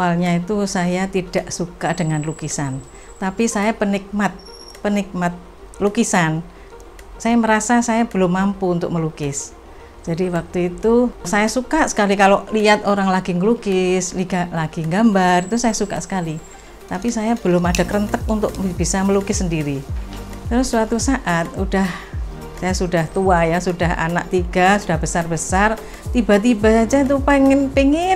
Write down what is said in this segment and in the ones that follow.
Awalnya itu saya tidak suka dengan lukisan, tapi saya penikmat lukisan. Saya merasa saya belum mampu untuk melukis. Jadi waktu itu saya suka sekali kalau lihat orang lagi ngelukis, lagi gambar, itu saya suka sekali. Tapi saya belum ada kerentek untuk bisa melukis sendiri. Terus suatu saat saya sudah tua ya, sudah anak 3, sudah besar-besar, tiba-tiba aja tuh pengen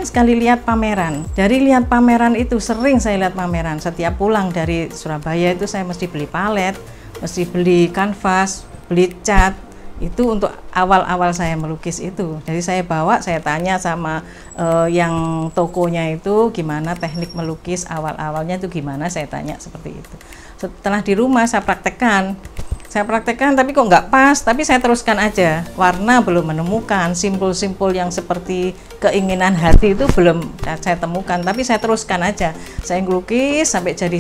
sekali lihat pameran. Dari lihat pameran itu sering saya lihat pameran. Setiap pulang dari Surabaya itu saya mesti beli palet, mesti beli kanvas, beli cat. Itu untuk awal-awal saya melukis itu. Jadi saya bawa, saya tanya sama yang tokonya itu gimana teknik melukis awal-awalnya itu gimana, saya tanya seperti itu. Setelah di rumah saya praktekkan tapi kok nggak pas, tapi saya teruskan aja. Warna belum menemukan, simpul-simpul yang seperti keinginan hati itu belum saya temukan, tapi saya teruskan aja. Saya ngelukis sampai jadi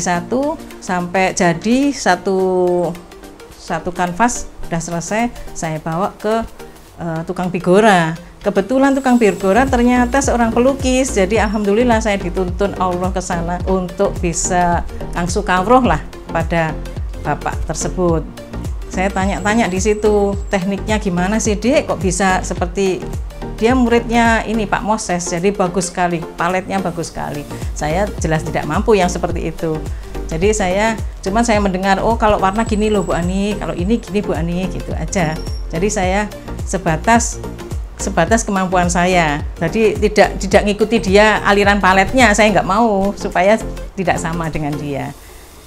satu kanvas udah selesai, saya bawa ke tukang Bigora. Kebetulan tukang Bigora ternyata seorang pelukis, jadi alhamdulillah saya dituntun Allah ke sana untuk bisa langsung kawruh lah pada bapak tersebut. Saya tanya-tanya di situ, tekniknya gimana sih Dek, kok bisa seperti dia muridnya ini Pak Moses, jadi bagus sekali, paletnya bagus sekali. Saya jelas tidak mampu yang seperti itu. Jadi saya mendengar, oh kalau warna gini loh Bu Ani, kalau ini gini Bu Ani, gitu aja. Jadi saya sebatas kemampuan saya. Jadi tidak ngikuti dia aliran paletnya, saya nggak mau supaya tidak sama dengan dia.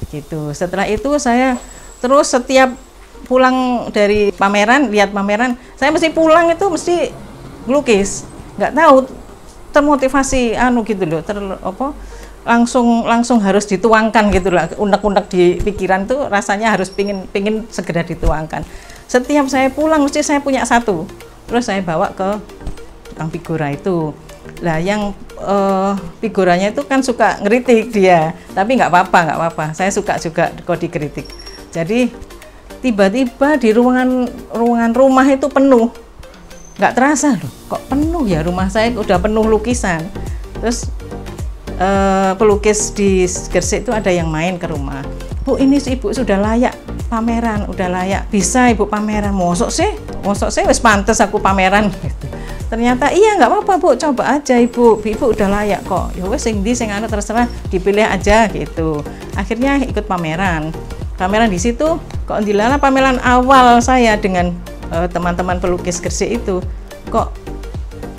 Gitu. Setelah itu saya terus setiap pulang dari pameran, lihat pameran, saya mesti pulang itu mesti ngelukis. Nggak tahu termotivasi gitu loh, langsung harus dituangkan gitu lah, unek-unek di pikiran tuh rasanya harus pingin segera dituangkan. Setiap saya pulang mesti saya punya satu, terus saya bawa ke tukang Bigora itu. Lah yang Bigoranya itu kan suka ngeritik dia, tapi nggak apa-apa, saya suka juga kok dikritik. Jadi tiba-tiba di ruangan rumah itu penuh, nggak terasa loh, kok penuh ya rumah saya, udah penuh lukisan. Terus pelukis di Gresik itu ada yang main ke rumah. Bu, ini ibu sudah layak pameran, udah layak, bisa ibu pameran. Mosok sih wis pantes aku pameran. Ternyata iya nggak apa-apa Bu, coba aja ibu udah layak kok. Ya wes sing terserah dipilih aja gitu. Akhirnya ikut pameran di situ. Kok dilala pameran awal saya dengan teman-teman pelukis Gresik itu kok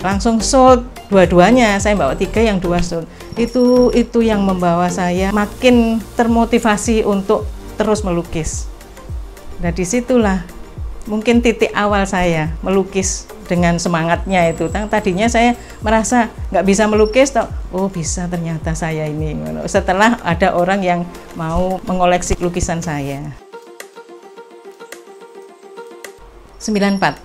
langsung sold dua-duanya. Saya bawa 3, yang 2 sold. Itu yang membawa saya makin termotivasi untuk terus melukis. Nah disitulah mungkin titik awal saya melukis dengan semangatnya itu. Tadinya saya merasa nggak bisa melukis, oh bisa ternyata saya ini. Setelah ada orang yang mau mengoleksi lukisan saya. 94.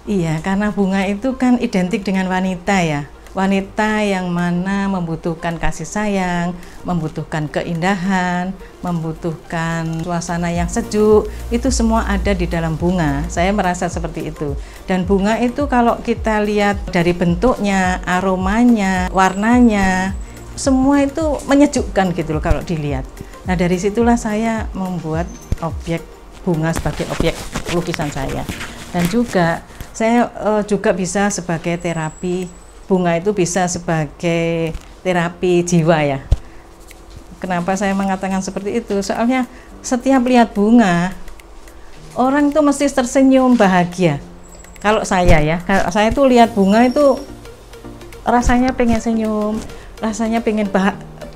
Iya, karena bunga itu kan identik dengan wanita ya. Wanita yang mana membutuhkan kasih sayang, membutuhkan keindahan, membutuhkan suasana yang sejuk, itu semua ada di dalam bunga. Saya merasa seperti itu. Dan bunga itu kalau kita lihat dari bentuknya, aromanya, warnanya, semua itu menyejukkan gitu loh kalau dilihat. Nah dari situlah saya membuat objek bunga sebagai objek lukisan saya. Dan juga saya juga bisa sebagai terapi, bunga itu bisa sebagai terapi jiwa ya. Kenapa saya mengatakan seperti itu? Soalnya setiap lihat bunga, orang itu mesti tersenyum bahagia. Kalau saya tuh lihat bunga itu rasanya pengen senyum, rasanya pengen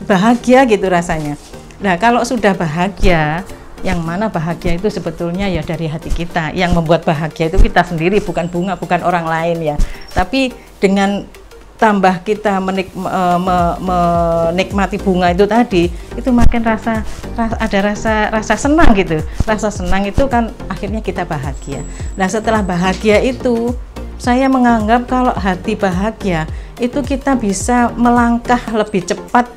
bahagia gitu rasanya. Nah kalau sudah bahagia, yang mana bahagia itu sebetulnya ya dari hati kita. Yang membuat bahagia itu kita sendiri, bukan bunga, bukan orang lain ya. Tapi dengan tambah kita menikmati bunga itu tadi, itu makin ada rasa senang gitu. Rasa senang itu kan akhirnya kita bahagia. Nah setelah bahagia itu, saya menganggap kalau hati bahagia itu kita bisa melangkah lebih cepat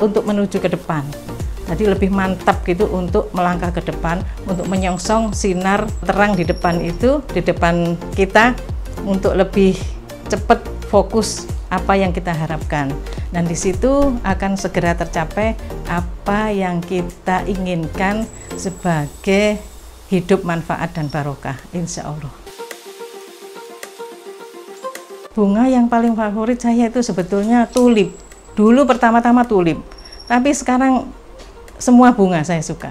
untuk menuju ke depan. Jadi lebih mantap gitu untuk melangkah ke depan, untuk menyongsong sinar terang di depan itu, di depan kita, untuk lebih cepat fokus apa yang kita harapkan. Dan di situ akan segera tercapai apa yang kita inginkan sebagai hidup manfaat dan barokah, insya Allah. Bunga yang paling favorit saya itu sebetulnya tulip. Dulu pertama-tama tulip, tapi sekarang semua bunga saya suka.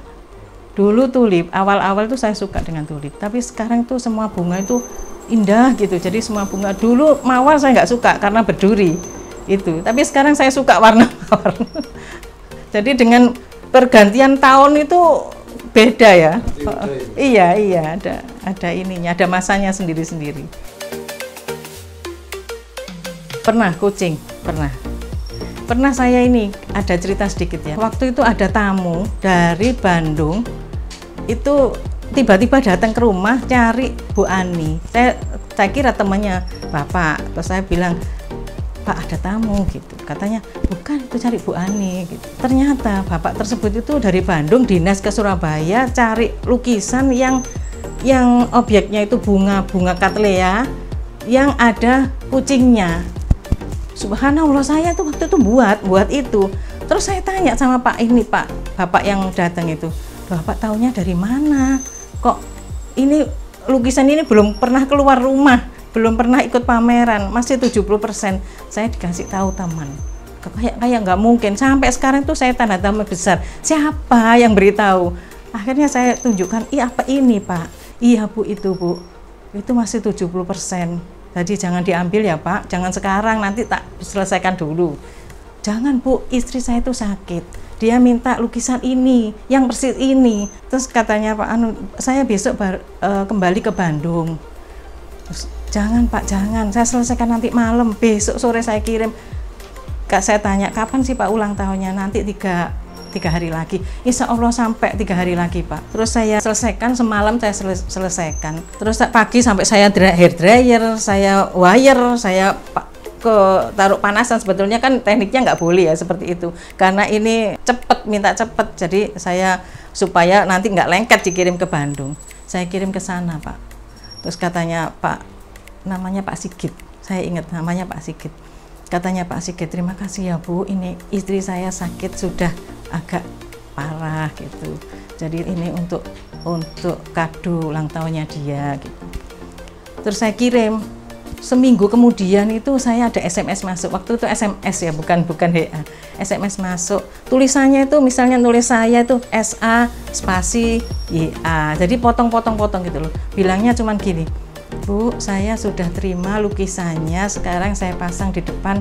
Dulu tulip, awal-awal itu saya suka dengan tulip, tapi sekarang tuh semua bunga itu indah gitu. Jadi semua bunga, dulu mawar saya nggak suka karena berduri itu, tapi sekarang saya suka warna mawar. Jadi dengan pergantian tahun itu beda ya. Iya, ada ininya, ada masanya sendiri-sendiri. Pernah kucing, pernah saya ini ada cerita sedikit ya. Waktu itu ada tamu dari Bandung, itu tiba-tiba datang ke rumah cari Bu Ani. Saya kira temannya Bapak, terus saya bilang, Pak ada tamu gitu. Katanya bukan, itu cari Bu Ani gitu. Ternyata Bapak tersebut itu dari Bandung dinas ke Surabaya cari lukisan yang objeknya itu bunga cattleya yang ada kucingnya. Subhanallah, saya tuh waktu itu buat itu. Terus saya tanya sama Pak Bapak yang datang itu, Bapak taunya dari mana? Kok ini lukisan ini belum pernah keluar rumah, belum pernah ikut pameran, masih 70%. Saya dikasih tahu teman. Kayak nggak mungkin. Sampai sekarang tuh saya tanda tanya besar. Siapa yang beritahu? Akhirnya saya tunjukkan, apa ini Pak? Iya Bu, itu Bu. Itu masih 70%. Jadi jangan diambil ya Pak, jangan sekarang, nanti tak selesaikan dulu. Jangan Bu, istri saya itu sakit, dia minta lukisan ini, yang persis ini. Terus katanya Pak, saya besok kembali ke Bandung. Terus, jangan Pak, jangan, saya selesaikan nanti malam, besok sore saya kirim. Saya tanya, kapan sih Pak ulang tahunnya? Nanti tiga hari lagi. Insya Allah sampai 3 hari lagi Pak. Terus saya selesaikan semalam, saya selesaikan. Terus pagi sampai saya hair dryer, saya wire, saya taruh panasan. Sebetulnya kan tekniknya nggak boleh ya seperti itu. Karena ini minta cepet. Jadi saya supaya nanti nggak lengket dikirim ke Bandung. Saya kirim ke sana Pak. Terus katanya Pak, namanya Pak Sigit. Saya ingat namanya Pak Sigit. Katanya Pak Sigit, terima kasih ya Bu, ini istri saya sakit sudah agak parah gitu. Jadi ini untuk kado ulang tahunnya dia gitu. Terus saya kirim. Seminggu kemudian itu saya ada SMS masuk. Waktu itu SMS ya, bukan WA. SMS masuk. Tulisannya itu misalnya nulis saya itu SA spasi YA. Jadi potong gitu loh. Bilangnya cuman gini, Bu, saya sudah terima lukisannya, sekarang saya pasang di depan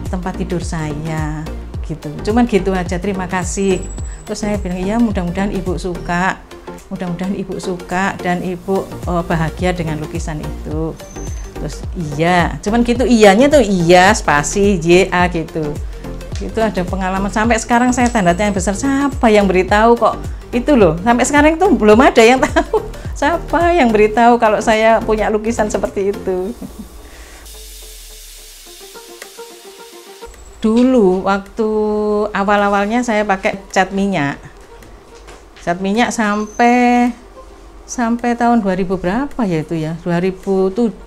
tempat tidur saya gitu. Cuman gitu aja, terima kasih. Terus saya bilang, iya mudah-mudahan Ibu suka, dan Ibu bahagia dengan lukisan itu. Terus iya, cuman gitu, iyanya tuh iya spasi YA gitu. Itu ada pengalaman, sampai sekarang saya tanda tanya besar, siapa yang beritahu kok itu loh, sampai sekarang itu belum ada yang tahu. Siapa yang beritahu kalau saya punya lukisan seperti itu? Dulu waktu awal-awalnya saya pakai cat minyak. Cat minyak sampai tahun 2000 berapa ya itu ya? 2007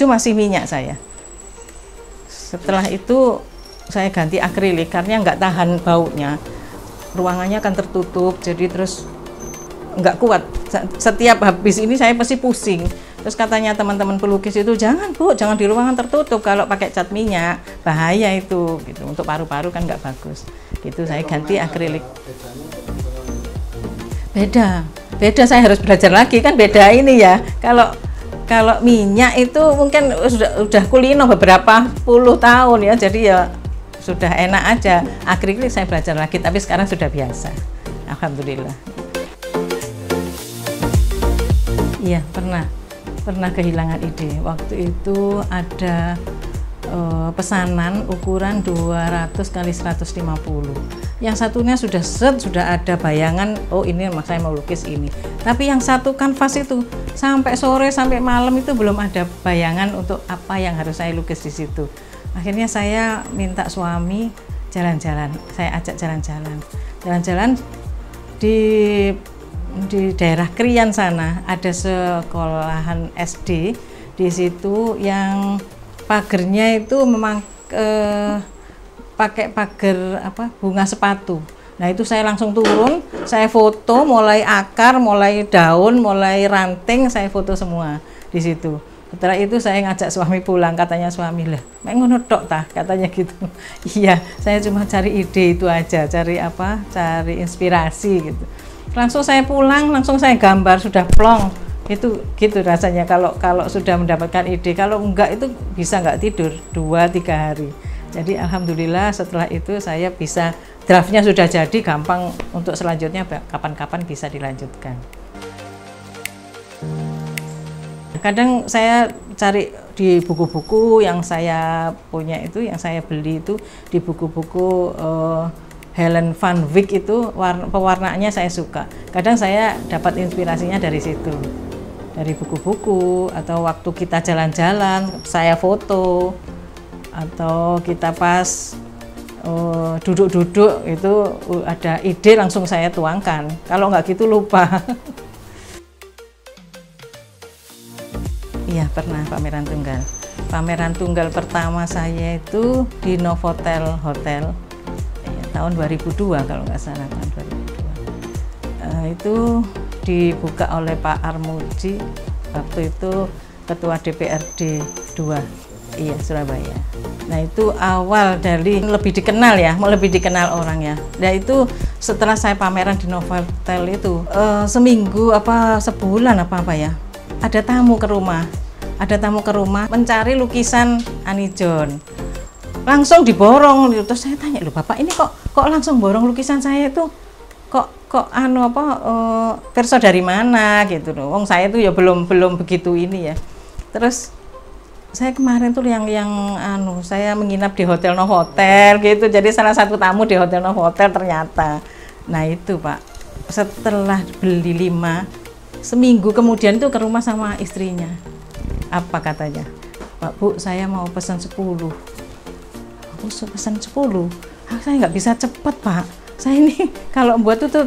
masih minyak saya. Setelah itu saya ganti akrilik karena nggak tahan baunya. Ruangannya kan tertutup, jadi terus nggak kuat. Setiap habis ini saya pasti pusing. Terus katanya teman-teman pelukis itu, jangan Bu, jangan di ruangan tertutup, kalau pakai cat minyak bahaya itu gitu, untuk paru-paru kan nggak bagus gitu. Saya ganti akrilik. Beda saya harus belajar lagi, kan beda ini ya. Kalau minyak itu mungkin sudah kulino beberapa puluh tahun ya, jadi ya sudah enak aja. Akrilik saya belajar lagi, tapi sekarang sudah biasa, alhamdulillah. Iya, pernah kehilangan ide. Waktu itu ada pesanan ukuran 200 kali 150. Yang satunya sudah ada bayangan, oh ini saya mau lukis ini. Tapi yang satu kanvas itu sampai sore sampai malam itu belum ada bayangan untuk apa yang harus saya lukis di situ. Akhirnya saya minta suami jalan-jalan. Saya ajak jalan-jalan di daerah Krian sana, ada sekolahan SD di situ yang pagernya itu memang pakai pagar bunga sepatu. Nah itu saya langsung turun, saya foto mulai akar, mulai daun, mulai ranting, saya foto semua di situ. Setelah itu saya ngajak suami pulang, katanya suami, lah mek ngono tok tah, katanya gitu. Iya, saya cuma cari ide itu aja, cari cari inspirasi gitu. Langsung saya pulang, langsung saya gambar, sudah plong. Itu gitu rasanya kalau sudah mendapatkan ide. Kalau enggak itu bisa nggak tidur 2-3 hari. Jadi alhamdulillah setelah itu saya bisa, draftnya sudah jadi, gampang untuk selanjutnya kapan-kapan bisa dilanjutkan. Kadang saya cari di buku-buku yang saya punya itu, yang saya beli itu di buku-buku Helen van Wyk itu, pewarnaannya saya suka. Kadang saya dapat inspirasinya dari situ, dari buku-buku, atau waktu kita jalan-jalan saya foto, atau kita pas duduk-duduk itu ada ide langsung saya tuangkan. Kalau nggak gitu lupa. Iya pernah pameran tunggal. Pameran tunggal pertama saya itu di Novotel Hotel tahun 2002 kalau nggak salah, tahun 2002. Itu dibuka oleh Pak Armuji, waktu itu Ketua DPRD 2, iya Surabaya. Nah itu awal dari lebih dikenal ya, mau lebih dikenal orang ya. Nah itu setelah saya pameran di Novotel itu seminggu sebulan apa ya, ada tamu ke rumah mencari lukisan Ani John. Langsung diborong, terus saya tanya, loh Bapak ini kok langsung borong lukisan saya itu, kok perso dari mana gitu loh. Wong saya tuh ya belum begitu ini ya. Terus saya kemarin tuh yang saya menginap di Hotel Novotel gitu, jadi salah satu tamu di Hotel Novotel ternyata. Nah itu Pak, setelah beli 5, seminggu kemudian itu ke rumah sama istrinya. Apa katanya? Pak Bu, saya mau pesan 10. Aku pesan 10. Saya nggak bisa cepet Pak. Saya ini kalau buat itu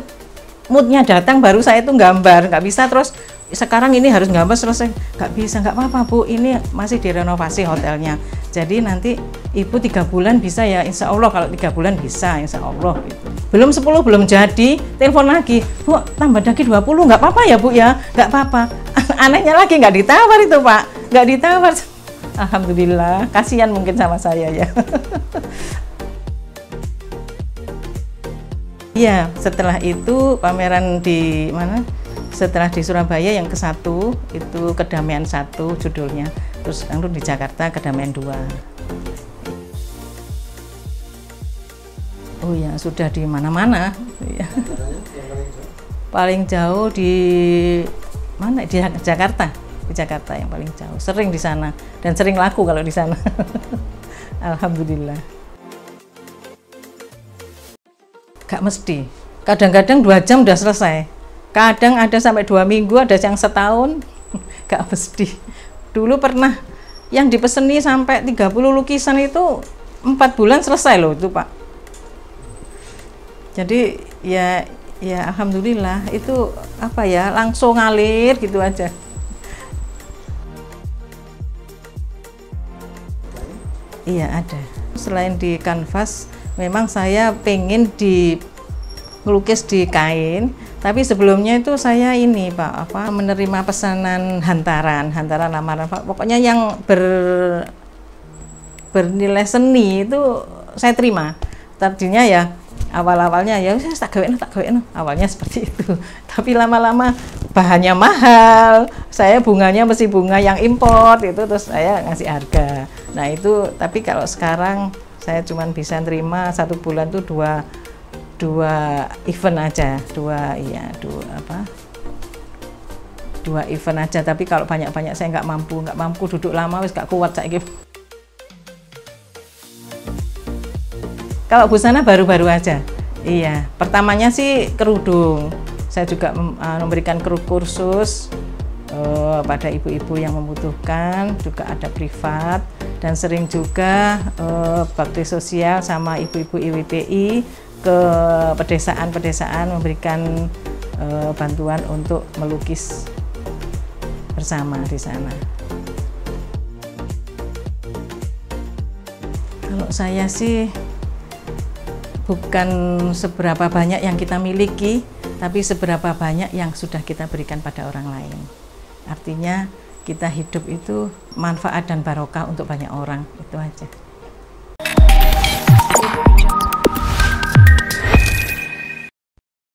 moodnya datang baru saya itu gambar, nggak bisa terus sekarang ini harus gambar selesai, nggak bisa. Nggak apa-apa Bu, ini masih direnovasi hotelnya, jadi nanti Ibu 3 bulan bisa ya, insya Allah. Kalau 3 bulan bisa insya Allah gitu. Belum 10 belum jadi, telepon lagi, Bu tambah lagi 20, nggak apa-apa ya Bu ya, nggak apa-apa. Anehnya lagi nggak ditawar itu Pak, nggak ditawar. Alhamdulillah, kasihan mungkin sama saya ya. Iya, setelah itu pameran di mana? Setelah di Surabaya yang ke-1 itu Kedamaian 1 judulnya. Terus lalu di Jakarta Kedamaian 2. Oh ya, sudah di mana-mana. Paling jauh di mana? Di Jakarta. Di Jakarta yang paling jauh. Sering di sana dan sering laku kalau di sana. Alhamdulillah. Gak mesti, kadang-kadang 2 jam udah selesai, kadang ada sampai 2 minggu, ada yang setahun. Gak mesti. Dulu pernah yang dipeseni sampai 30 lukisan itu 4 bulan selesai loh itu Pak. Jadi ya alhamdulillah itu langsung ngalir gitu aja. Iya ada. Selain di kanvas, memang saya pengen melukis di kain, tapi sebelumnya itu saya ini Pak, menerima pesanan hantaran lamaran Pak. Pokoknya yang bernilai seni itu saya terima. Tadinya ya awal-awalnya ya saya tak gawe, awalnya seperti itu. Tapi lama-lama bahannya mahal, saya bunganya mesti bunga yang import itu, terus saya ngasih harga. Nah itu, tapi kalau sekarang saya cuma bisa terima 1 bulan tuh dua event aja, dua event aja. Tapi kalau banyak-banyak saya nggak mampu duduk lama, wis gak kuat saya gitu. Kalau busana baru-baru aja. Iya, pertamanya sih kerudung. Saya juga memberikan kursus pada ibu-ibu yang membutuhkan, juga ada privat, dan sering juga bakti sosial sama ibu-ibu IWPI ke pedesaan-pedesaan memberikan bantuan untuk melukis bersama di sana. Kalau saya sih bukan seberapa banyak yang kita miliki, tapi seberapa banyak yang sudah kita berikan pada orang lain. Artinya kita hidup itu manfaat dan barokah untuk banyak orang, itu aja.